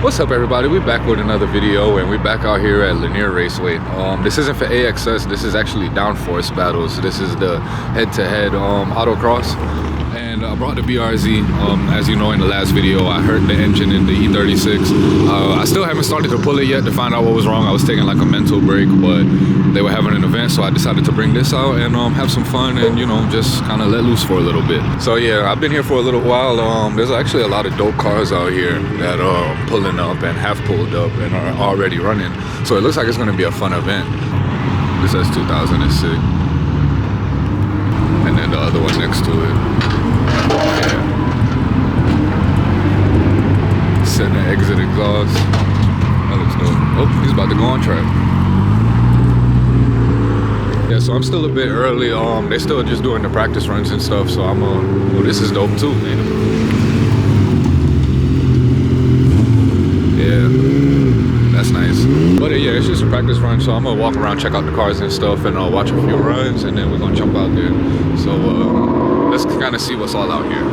What's up, everybody? We're back with another video, and we're back out here at Lanier Raceway. This isn't for AXS, this is actually Downforce Battles. This is the head-to-head autocross. And I brought the BRZ. As you know, in the last video, I hurt the engine in the E36. I still haven't started to pull it yet to find out what was wrong. I was taking like a mental break, but they were having an event, so I decided to bring this out and have some fun and, you know, just kind of let loose for a little bit. So yeah, I've been here for a little while. There's actually a lot of dope cars out here that are pulling up and have pulled up and are already running. So it looks like it's going to be a fun event. This says 2006. And then the other one next to it. Yeah. Setting the exit exhaust. That looks dope. Oh, he's about to go on track. Yeah, so I'm still a bit early. They're still just doing the practice runs and stuff. So I'm well, this is dope too, man. Yeah, that's nice. But yeah, it's just a practice run. So I'm gonna walk around, check out the cars and stuff, and watch a few runs, and then we're gonna jump out there. So let's kind of see what's all out here.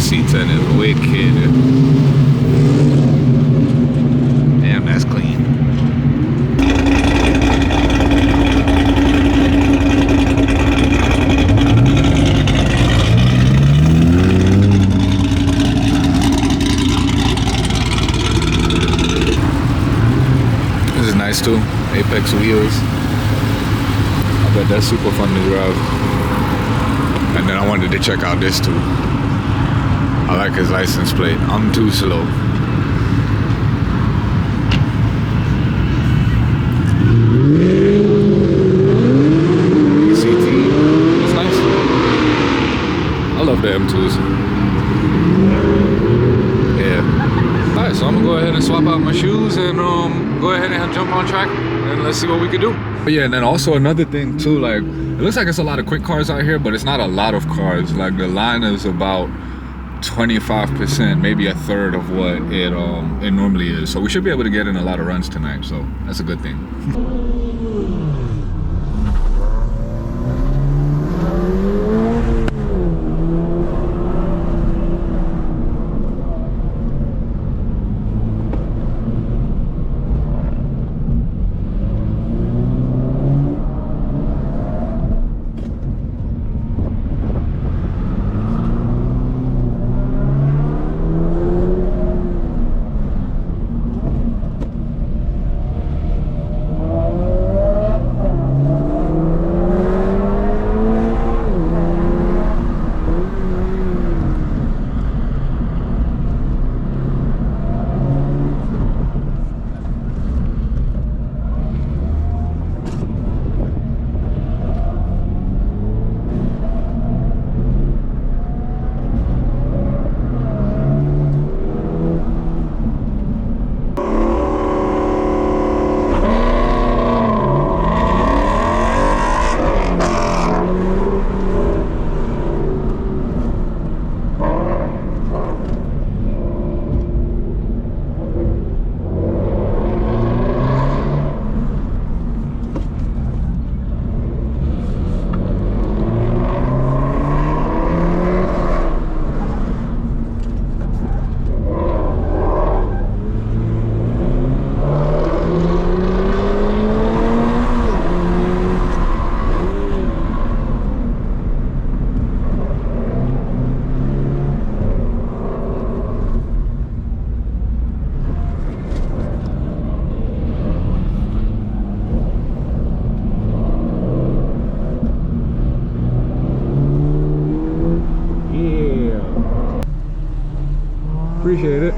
C10 is wicked. Damn, that's clean. This is nice too. Apex wheels. I bet that's super fun to drive. And then I wanted to check out this too. I like his license plate. I'm too slow. CT. It's nice. I love the M2s. Yeah. Alright, so I'm gonna go ahead and swap out my shoes and go ahead and jump on track and let's see what we can do. But yeah, and then also another thing too, like it looks like it's a lot of quick cars out here, but it's not a lot of cars. Like the line is about 25%, maybe a third of what it normally is. So we should be able to get in a lot of runs tonight, so that's a good thing. Appreciate it.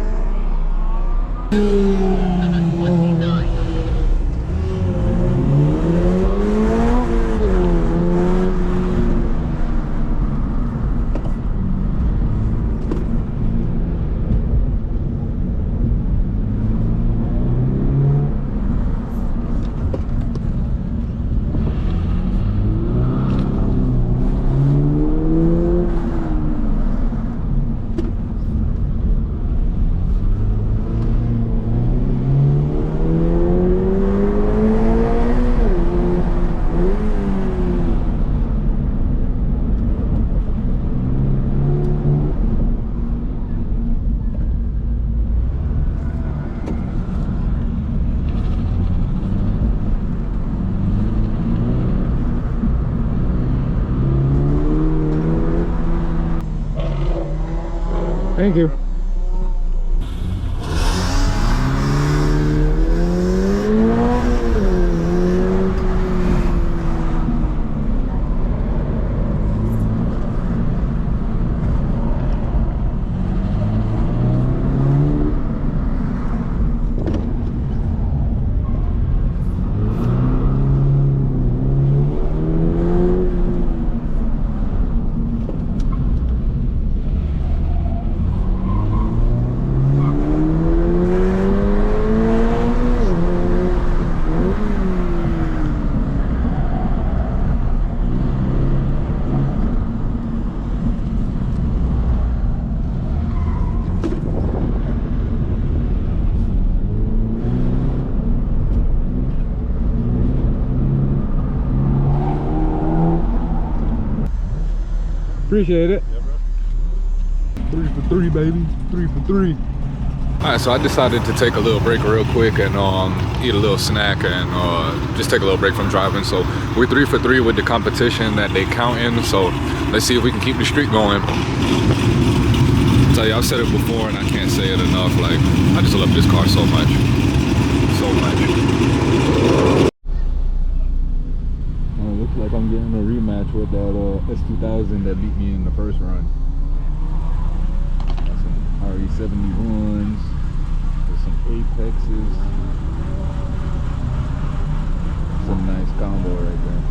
Thank you. Appreciate it. Yeah, bro. 3 for 3, baby. 3 for 3. Alright, so I decided to take a little break real quick and eat a little snack and just take a little break from driving. So we're 3 for 3 with the competition that they count in. So let's see if we can keep the streak going. I tell you, I've said it before and I can't say it enough. Like, I just love this car so much. So much. Looks like I'm getting a rematch with that S2000 that beat me in the first run. Got some RE71s, with some Apexes. Some nice combo right there.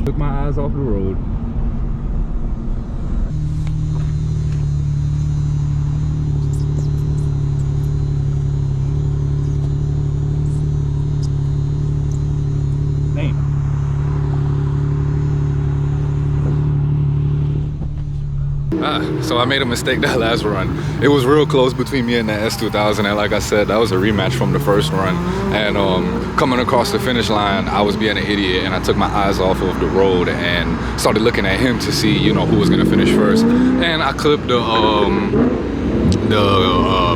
Took my eyes off the road. So I made a mistake that last run. It was real close between me and that S2000, and like I said, that was a rematch from the first run. And coming across the finish line, I was being an idiot and I took my eyes off of the road and started looking at him to see, you know, who was gonna finish first. And I clipped the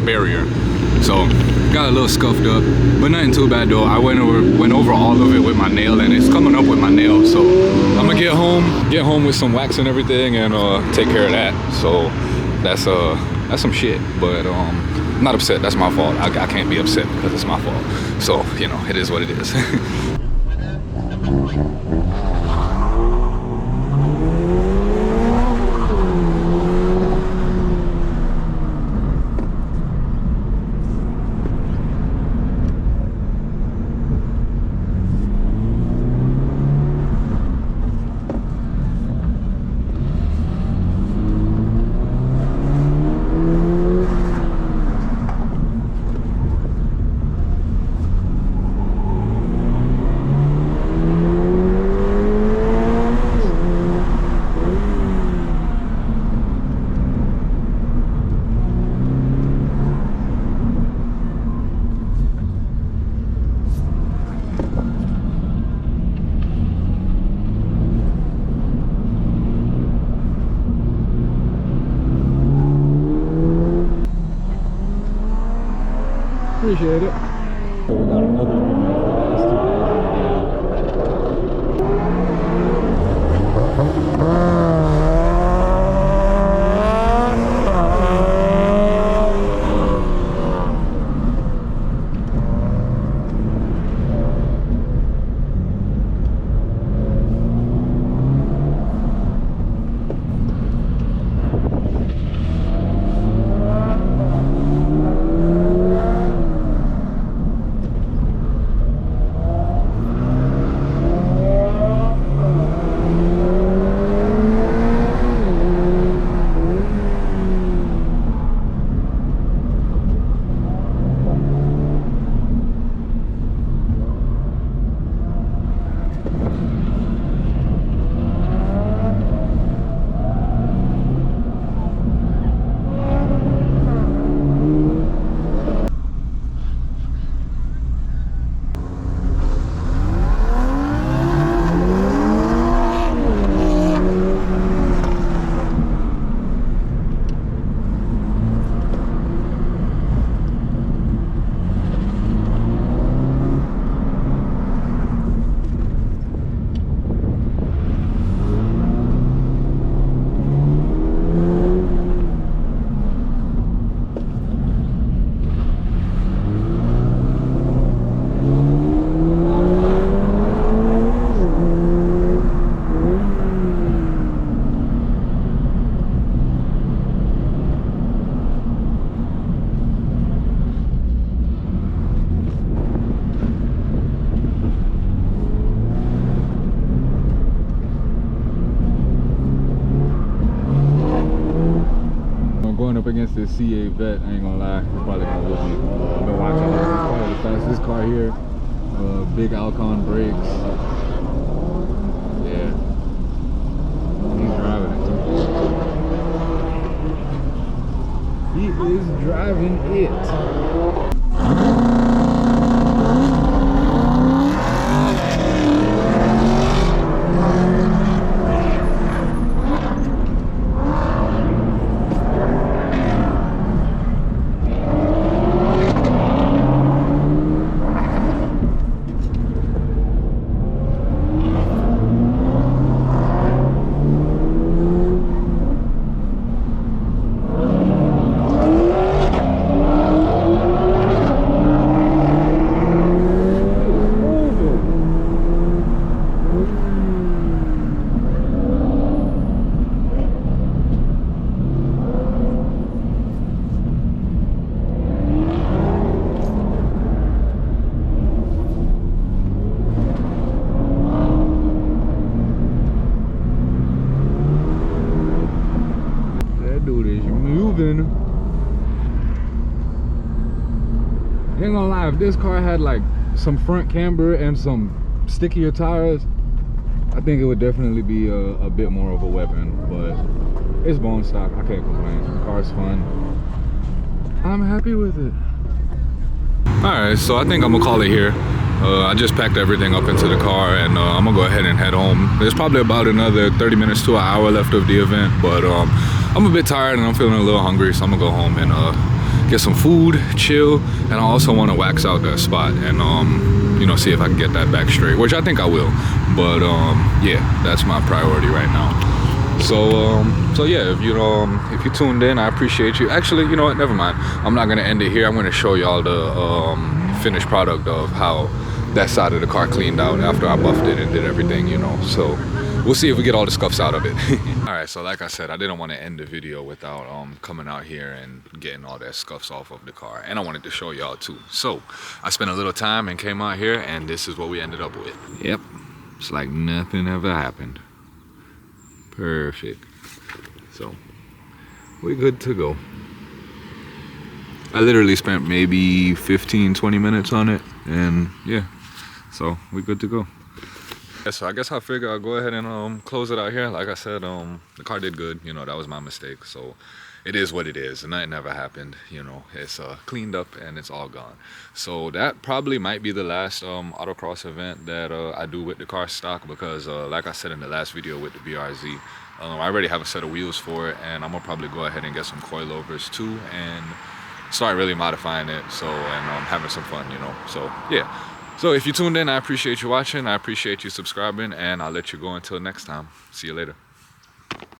barrier. So got a little scuffed up, but nothing too bad though. I went over all of it with my nail, and it's coming up with my nail. So I'm gonna get home with some wax and everything, and take care of that. So that's some shit. But I'm not upset. That's my fault. I can't be upset because it's my fault. So you know, it is what it is. Appreciate it. So we got another review for this 2008. Up against this CA vet, I ain't gonna lie, it's probably gonna whoop me. I've been watching this car, the fastest car here, big Alcon brakes. Yeah, he's driving it. He is driving it. Ain't gonna lie, if this car had like some front camber and some stickier tires, I think it would definitely be a bit more of a weapon, but it's bone stock. I can't complain. The car's fun. I'm happy with it. Alright, so I think I'm gonna call it here. I just packed everything up into the car and I'm gonna go ahead and head home. There's probably about another 30 minutes to an hour left of the event, but I'm a bit tired and I'm feeling a little hungry, so I'm gonna go home and get some food, chill, and I also want to wax out that spot and you know, see if I can get that back straight, which I think I will. But yeah, that's my priority right now. So yeah, if you tuned in, I appreciate you. Actually, you know what, never mind, I'm not gonna end it here. I'm gonna show y'all the finished product of how that side of the car cleaned out after I buffed it and did everything, you know. So we'll see if we get all the scuffs out of it. All right, so like I said, I didn't want to end the video without coming out here and getting all that scuffs off of the car, and I wanted to show y'all too. So I spent a little time and came out here, and this is what we ended up with. Yep, it's like nothing ever happened. Perfect. So we're good to go. I literally spent maybe 15-20 minutes on it, and yeah, so we're good to go. Yeah, so I guess I figure I'll go ahead and close it out here. Like I said, the car did good, you know, that was my mistake, so it is what it is. Nothing ever happened, you know. It's cleaned up and it's all gone. So that probably might be the last autocross event that I do with the car stock, because like I said in the last video with the BRZ, I already have a set of wheels for it, and I'm gonna probably go ahead and get some coilovers too and start really modifying it, so, and having some fun, you know. So yeah, so if you tuned in, I appreciate you watching, I appreciate you subscribing, and I'll let you go until next time. See you later.